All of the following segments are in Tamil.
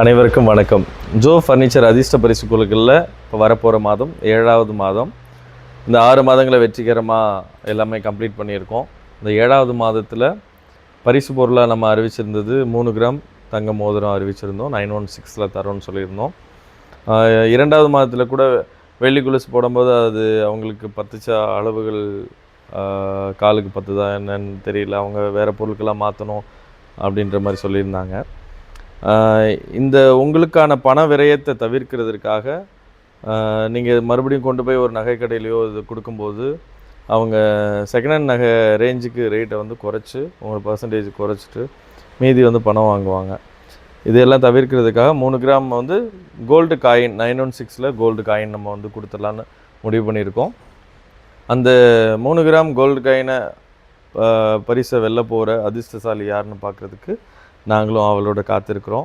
அனைவருக்கும் வணக்கம். ஜோ ஃபர்னிச்சர் அதிர்ஷ்ட பரிசு குழுக்களில் இப்போ வரப்போகிற மாதம் 7வது மாதம். இந்த 6 மாதங்களை வெற்றிகரமாக எல்லாமே கம்ப்ளீட் பண்ணியிருக்கோம். இந்த 7வது மாதத்தில் பரிசு பொருளாக நம்ம அறிவிச்சிருந்தது 3 கிராம் தங்க மோதிரம் அறிவிச்சிருந்தோம். 916 தரோன்னு சொல்லியிருந்தோம். 2வது மாதத்தில் கூட வெள்ளி கொலுசு போடும்போது அது அவங்களுக்கு பத்துச்சா அளவுகள் காலுக்கு பத்துதா என்னன்னு தெரியல. அவங்க வேறு பொருட்களாக மாற்றணும் அப்படின்ற மாதிரி சொல்லியிருந்தாங்க. இந்த உங்களுக்கான பண விரயத்தை தவிர்க்கிறதுக்காக நீங்கள் மறுபடியும் கொண்டு போய் ஒரு நகை கடையிலையோ இது கொடுக்கும்போது அவங்க செகண்ட் ஹேண்ட் நகை ரேஞ்சுக்கு ரேட்டை வந்து குறைச்சி உங்களுக்கு பர்சன்டேஜ் குறைச்சிட்டு மீதி வந்து பணம் வாங்குவாங்க. இதெல்லாம் தவிர்க்கிறதுக்காக 3 கிராம் வந்து கோல்டு காயின் 916 கோல்டு காயின் நம்ம வந்து கொடுத்துடலான்னு முடிவு பண்ணியிருக்கோம். அந்த 3 கிராம் கோல்டு காயினை பரிசை வெல்ல போகிற அதிர்ஷ்டசாலி யாருன்னு பார்க்குறதுக்கு நாங்களும் அவளோட காத்திருக்கிறோம்.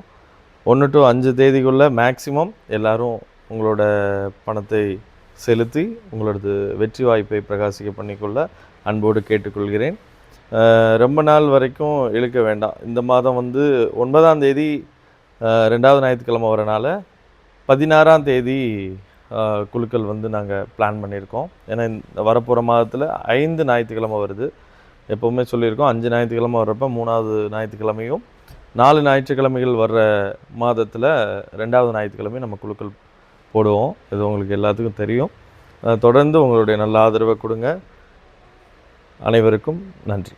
1 to 5 தேதிக்குள்ளே மேக்ஸிமம் எல்லோரும் உங்களோட பணத்தை செலுத்தி உங்களோடது வெற்றி வாய்ப்பை பிரகாசிக்க பண்ணிக்கொள்ள அன்போடு கேட்டுக்கொள்கிறேன். ரொம்ப நாள் வரைக்கும் இழுக்க வேண்டாம். இந்த மாதம் வந்து 9ஆம் தேதி 2வது ஞாயிற்றுக்கிழமை வரனால 16ஆம் தேதி குழுக்கள் வந்து நாங்கள் பிளான் பண்ணியிருக்கோம். ஏன்னா இந்த வரப்போகிற மாதத்தில் 5 ஞாயிற்றுக்கிழமை வருது. எப்போவுமே சொல்லியிருக்கோம் 5 ஞாயிற்றுக்கிழமை வர்றப்போ 3வது ஞாயிற்றுக்கிழமையும் 4 ஞாயிற்றுக்கிழமைகள் வர்ற மாதத்தில் 2வது ஞாயிற்றுக்கிழமையும் நம்ம குழுக்கள் போடுவோம். இது உங்களுக்கு எல்லாத்துக்கும் தெரியும். தொடர்ந்து உங்களுடைய நல்ல ஆதரவை கொடுங்க. அனைவருக்கும் நன்றி.